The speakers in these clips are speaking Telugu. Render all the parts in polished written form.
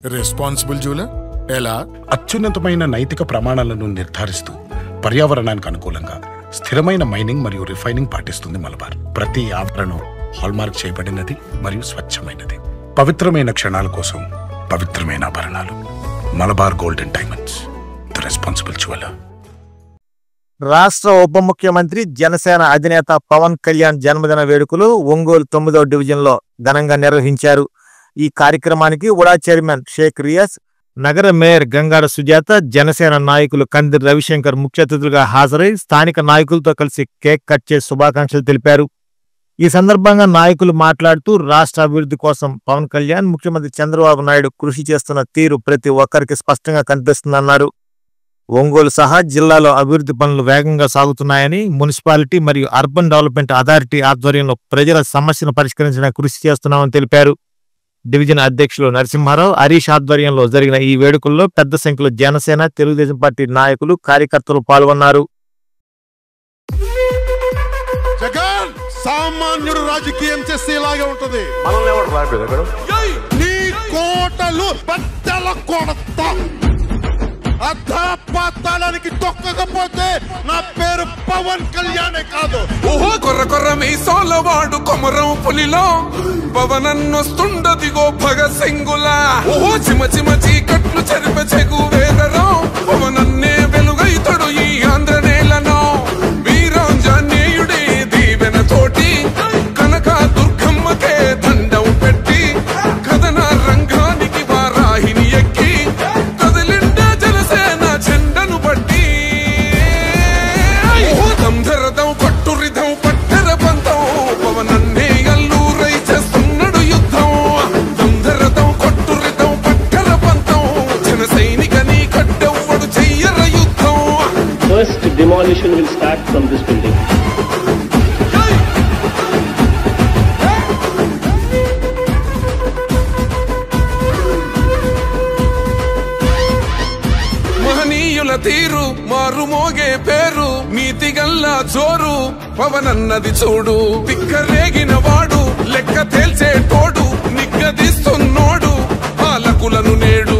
రెస్పాన్సిబుల్ జ్యువెలర్ ఎలా అత్యున్నతమైన నైతిక ప్రమాణాలను నిర్ధారిస్తూ పర్యావరణానికి అనుకూలంగా స్థిరమైన మైనింగ్ మరియు రిఫైనింగ్ పాటిస్తుంది మలబార్. ప్రతి ఆభరణం హాల్మార్క్ చేయబడినది మరియు స్వచ్ఛమైనది. పవిత్రమైన క్షణాల కోసం పవిత్రమైన ఆభరణాలు. Malabar golden diamonds, the responsible jeweller. రాష్ట్ర ఉప ముఖ్యమంత్రి జనసేన అధినేత పవన్ కళ్యాణ్ జన్మదిన వేడుకలు ఒంగోలు 9వ డివిజన్లో ఘనంగా నిర్వహించారు. ఈ కార్యక్రమానికి ఉడా చైర్మన్ షేక్ రియాజ్, నగర మేయర్ గంగాడ సుజాత, జనసేన నాయకులు కందిరి రవిశంకర్ ముఖ్య అతిథులుగా హాజరై స్థానిక నాయకులతో కలిసి కేక్ కట్ చేసి శుభాకాంక్షలు తెలిపారు. ఈ సందర్భంగా నాయకులు మాట్లాడుతూ రాష్ట్ర అభివృద్ధి కోసం పవన్ కళ్యాణ్, ముఖ్యమంత్రి చంద్రబాబు నాయుడు కృషి చేస్తున్న తీరు ప్రతి ఒక్కరికి స్పష్టంగా కనిపిస్తుందన్నారు. ఒంగోలు సహా జిల్లాలో అభివృద్ధి పనులు వేగంగా సాగుతున్నాయని, మున్సిపాలిటీ మరియు అర్బన్ డెవలప్మెంట్ అథారిటీ ఆధ్వర్యంలో ప్రజల సమస్యను పరిష్కరించడానికి కృషి చేస్తున్నామని తెలిపారు. డివిజన్ అధ్యక్షులు నరసింహారావు, హరీష్ ఆధ్వర్యంలో జరిగిన ఈ వేడుకల్లో పెద్ద సంఖ్యలో జనసేన, తెలుగుదేశం పార్టీ నాయకులు, కార్యకర్తలు పాల్గొన్నారు. జగన్ సామాన్యుడు రాజకీయం చేస్తే ఇలాగే ఉంటది. నీ కోటలు బద్దల కొడతా. అధాపాతాళానికి తొక్కకపోతే నా పేరు పవన్ కళ్యాణే కాదు. ఓహో కొర్ర కొర్ర మీసాలవాడు కొమరం పులిలో పవనన్నొస్తుండదిగో భగత్ సింగులా. ఓహో చిమ చిమ చీకట్లు చెరిప చెగు వేదరో పవనన్నే వెలుగైతడు ఈ ఆంధ్ర నేలను. వీరాంజనేయుడే దీవెన తోటి కనక దుర్గమ్మకే దండం పెట్టి కథన రంగానికి వారాహిని ఎక్కి కదిలిండే జనసేన చెండను బట్టి. దంధరదం కొట్టురిదం పట్టర పంతం పవనన్నే అల్లూరై చేస్తున్నాడు యుద్ధం. దంధరదం కొట్టురిదం పట్టర పంతం జన సైనికని కట్టెవ్వడు చెయ్యర యుద్ధం. First demolition will start from this building. మహనీయుల తీరు, మారు మోగే పేరు, నీతి గల్లా జోరు పవనన్నది చూడు. తిక్కరేగిన వాడు, లెక్క తేల్చేటోడు, నిగ్గదీస్తున్నోడు పాలకులను నేడు.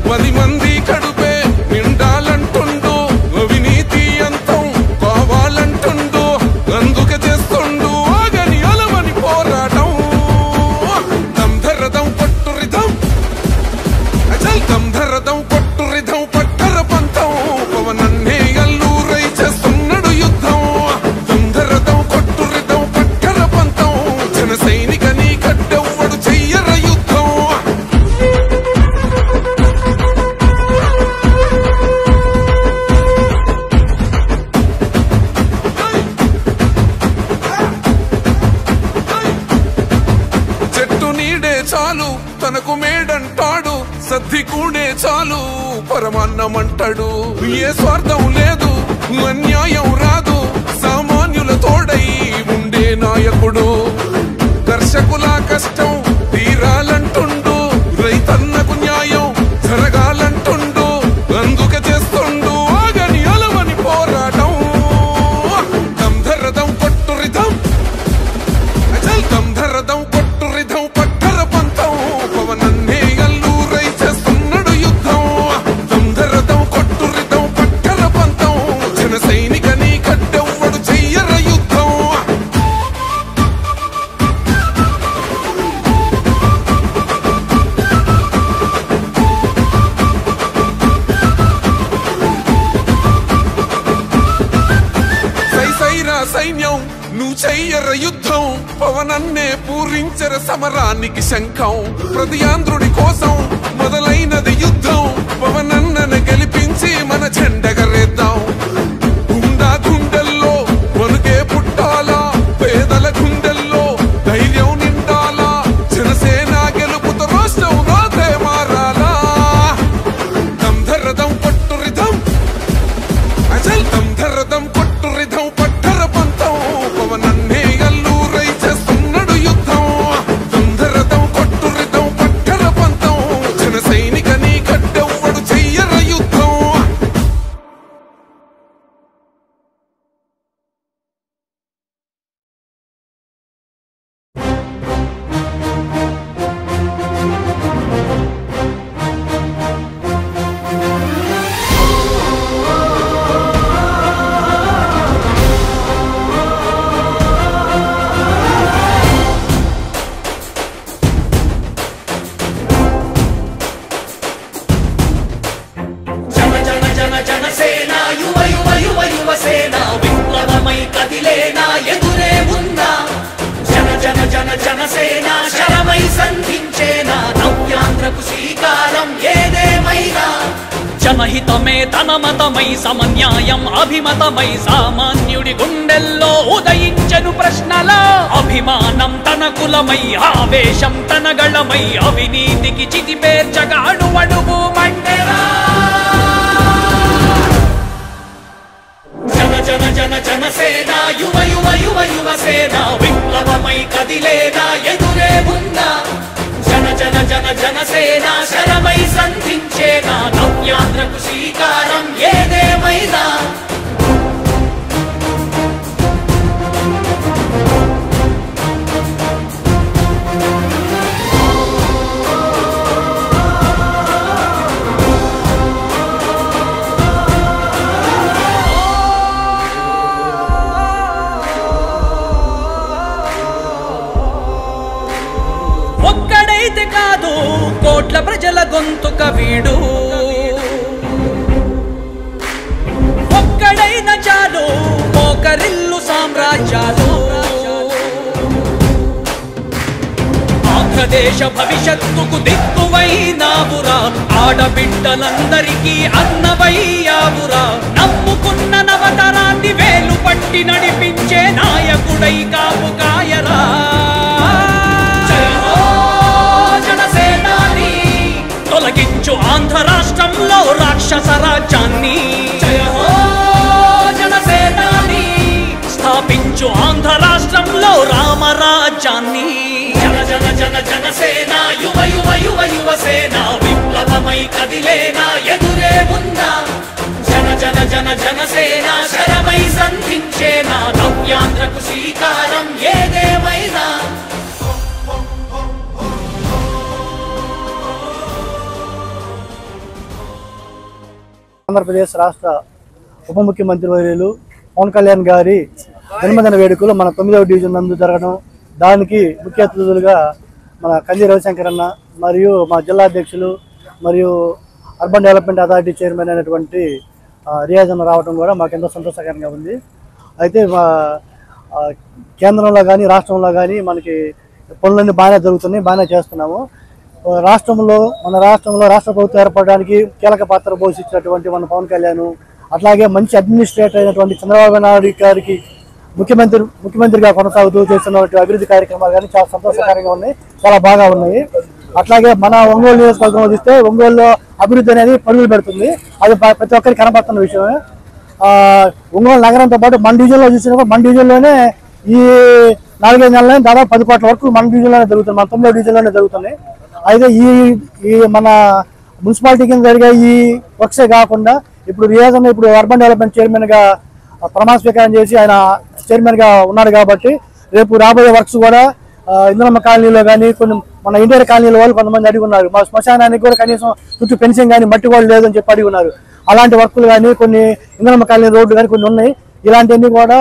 10 మంది కడుపే నిండాలంటుండు, అవినీతి అంతం కావాలంటుండు. అందుకే చేస్తుండు ఆగని అలవని పోరాటం. దంధరదం కొట్టురిదం అచల్ దంధరదం కొట్టురిదం పట్టర పంతం పవనన్నే అల్లూరై చేస్తున్నాడు యుద్ధం. దంధరదం కొట్టురిదం పట్టర పంతం జన సైనికని కట్టెవ్వడు చెయ్యర యుద్ధం. చెట్టు నీడే చాలు తనకు మేడంటాడు, సద్ది కూడే చాలు పరమాన్నమంటాడు. ఏ స్వార్థం లేదు, అన్యాయం రాదు, సామాన్యుల తోడై ఉండే నాయకుడు. కర్షకుల కష్టం తీరాలంటుండు, రైతన్నకు న్యాయం జరగాలంటుండు. అందుకే చేస్తుండు ఆగని అలవని పోరాటం. దంధరదం కొట్టురిదం అచల్ దంధరదం కొట్టురిదం పట్టర పంతం పవనన్నే అల్లూరై చేస్తున్నాడు యుద్ధం. దంధరదం కొట్టురిదం పట్టర పంతం జన సైనికని కట్టెవ్వడు చెయ్యర యుద్ధం. సైసైరా సైన్యం నువ్వు చెయ్యర యుద్ధం. పవనన్నే పూరించర సమరానికి శంఖం. ప్రతి ఆంధ్రుడి కోసం మొదలైనది యుద్ధం. పవనన్నను గెలిపించి మన జెండగరేద్దాం. గుండా గుండెల్లో వణుకే పుట్టాలా, పేదల గుండెల్లో ధైర్యం నిండాలా. జనసేన గెలుపుతో రాష్ట్రం రాతే మారాలా. దంధరదం కొట్టురిదం అచల్ దంధరదం కొట్టురిదం పట్టర పంతం పవనన్నే అల్లూరై చేస్తున్నాడు యుద్ధం. దంధరదం కొట్టురిదం పట్టర పంతం జనసేన శరమై సంధించేనా నవ్యాంధ్రకు శ్రీకారం ఏదేమైనా జనహితమే తన మతమై సమన్యాయం అభిమతమై సామాన్యుడి గుండెల్లో ఉదయించెను ప్రశ్నల అభిమానం తన కులమై ఆవేశం తన గళమై అవినీతికి చితిపేర్చగా అణువణువు మండెరా జన జన జన జనసేన యువ యువ యువ యువసేన విప్లవమై కదిలేనా ఎదురే ఉందా జన జన జన జనసేన శరమై సంధించేనా నవ్యాంధ్రకు శ్రీకారం ఏదేమైనా ఒక్కడైతే కాదు కోట్ల ప్రజల గొంతుక వీడు ఒక్కడైన చాలు మోకరిల్లు సామ్రాజ్యాలు ఆంధ్రదేశ భవిష్యత్తుకు దిక్కువైనావురా ఆడబిడ్డలందరికీ అన్నవయ్యావురా నమ్ముకున్న నవతరాన్ని వేలు పట్టి నడిపించే నాయకుడై కాపు కాయరా తొలగించు ఆంధ్ర రాష్ట్రంలో రాక్షస రాజ్యాన్ని జయ హో జనసేనాని స్థాపించు ఆంధ్ర రాష్ట్రంలో రామరాజ్యాన్ని జన జన జన జనసేన యువ యువ యువ యువసేన విప్లవమై కదిలేనా ఎదురే ఉందా జన జన జన జనసేన శరమై సంధించేనా నవ్యాంధ్రకు శ్రీకారం ఏదేమైనా ఆంధ్రప్రదేశ్ రాష్ట్ర ఉప ముఖ్యమంత్రి వర్యులు పవన్ కళ్యాణ్ గారి జన్మదిన వేడుకలు మన 9వ డివిజన్ నందు జరగడం దానికి ముఖ్య అతిథులుగా మన కంది రవిశంకర్ అన్న మరియు మా జిల్లా అధ్యక్షులు మరియు అర్బన్ డెవలప్మెంట్ అథారిటీ చైర్మన్ అయినటువంటి రియాజ్ అన్న రావడం కూడా మాకు ఎంతో సంతోషకరంగా ఉంది. అయితే కేంద్రంలో కానీ రాష్ట్రంలో కానీ మనకి పనులన్నీ బాగానే జరుగుతున్నాయి, బాగానే చేస్తున్నాము. మన రాష్ట్రంలో రాష్ట్ర ప్రభుత్వం ఏర్పడడానికి కీలక పాత్ర పోషించినటువంటి మన పవన్ కళ్యాణ్, అట్లాగే మంచి అడ్మినిస్ట్రేటర్ అయినటువంటి చంద్రబాబు నాయుడు గారికి ముఖ్యమంత్రిగా కొనసాగుతూ చేస్తున్నటువంటి అభివృద్ధి కార్యక్రమాలు కానీ చాలా సంతోషకరంగా ఉన్నాయి, చాలా బాగా ఉన్నాయి. అట్లాగే మన ఒంగోలు నియోజకవర్గంలో చూస్తే ఒంగోలులో అభివృద్ధి అనేది పరుగులు పెడుతుంది, అది ప్రతి ఒక్కరికి కనబడుతున్న విషయమే. ఒంగోలు నగరంతో పాటు మన డివిజన్లో చూసినప్పుడు మన డివిజన్లోనే ఈ 4-5 నెలలనే దాదాపు 10 కోట్ల వరకు మన డివిజన్లోనే జరుగుతుంది, మన 9వ డివిజన్లోనే జరుగుతున్నాయి. అయితే ఈ మన మున్సిపాలిటీ కింద జరిగే ఈ వర్క్సే కాకుండా ఇప్పుడు రియాజ్ అన్న ఇప్పుడు అర్బన్ డెవలప్మెంట్ చైర్మన్గా ప్రమాణ స్వీకారం చేసి ఆయన చైర్మన్గా ఉన్నాడు కాబట్టి రేపు రాబోయే వర్క్స్ కూడా ఇంద్రమ్మ కాలనీలో కానీ కొన్ని మన ఇండియర్ కాలనీలో వాళ్ళు కొంతమంది అడిగి ఉన్నారు. మా శ్మశానానికి కూడా కనీసం చుట్టూ ఫెన్సింగ్ కానీ మట్టి కూడా లేదని చెప్పి అడిగి ఉన్నారు. అలాంటి వర్కులు కానీ కొన్ని ఇంద్రమ్మ కాలనీ రోడ్లు కానీ కొన్ని ఉన్నాయి. ఇలాంటివన్నీ కూడా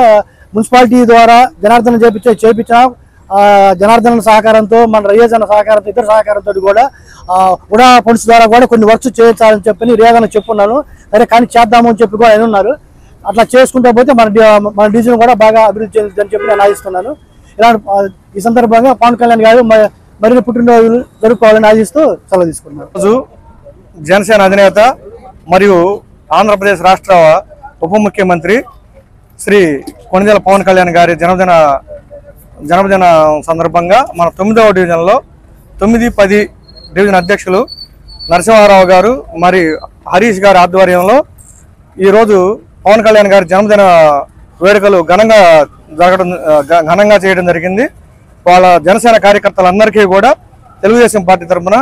మున్సిపాలిటీ ద్వారా జనార్దన చేపించిన జనార్దన సహకారంతో మన రియాజ్ అన్న సహకారంతో ఇతర సహకారంతో కూడా ఉడా ఫండ్స్ ద్వారా కూడా కొన్ని వర్క్స్ చేయించాలని చెప్పి రియాజ్ అన్న చెప్పున్నాను. సరే కానీ చేద్దాము అని చెప్పి కూడా ఆయన ఉన్నారు. అట్లా చేసుకుంటూ పోతే మన డివిజన్ కూడా బాగా అభివృద్ధి చెందుతుందని చెప్పి నేను ఆశిస్తున్నాను. ఇలాంటి ఈ సందర్భంగా పవన్ కళ్యాణ్ గారు మరిన్ని పుట్టినరోజులు జరుపుకోవాలని ఆశిస్తూ సెలవు తీసుకున్నారు. రోజు జనసేన అధినేత మరియు ఆంధ్రప్రదేశ్ రాష్ట్ర ఉప ముఖ్యమంత్రి శ్రీ కొణిదెల పవన్ కళ్యాణ్ గారి జన్మదిన సందర్భంగా మన 9వ డివిజన్లో 9-10 డివిజన్ అధ్యక్షులు నరసింహారావు గారు మరి హరీష్ గారి ఆధ్వర్యంలో ఈరోజు పవన్ కళ్యాణ్ గారి జన్మదిన వేడుకలు ఘనంగా చేయడం జరిగింది. వాళ్ళ జనసేన కార్యకర్తలందరికీ కూడా తెలుగుదేశం పార్టీ తరఫున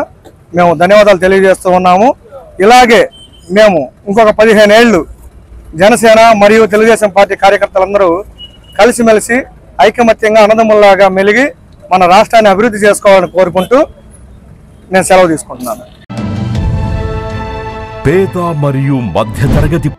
మేము ధన్యవాదాలు తెలియజేస్తూ ఉన్నాము. ఇలాగే మేము ఇంకొక 15 ఏళ్ళు జనసేన మరియు తెలుగుదేశం పార్టీ కార్యకర్తలందరూ కలిసిమెలిసి ఐకమత్యంగా అన్నదమ్ముల్లాగా మెలిగి మన రాష్ట్రాన్ని అభివృద్ధి చేసుకోవాలని కోరుకుంటూ నేను సెలవు తీసుకుంటున్నాను. పేద మరియు మధ్యతరగతి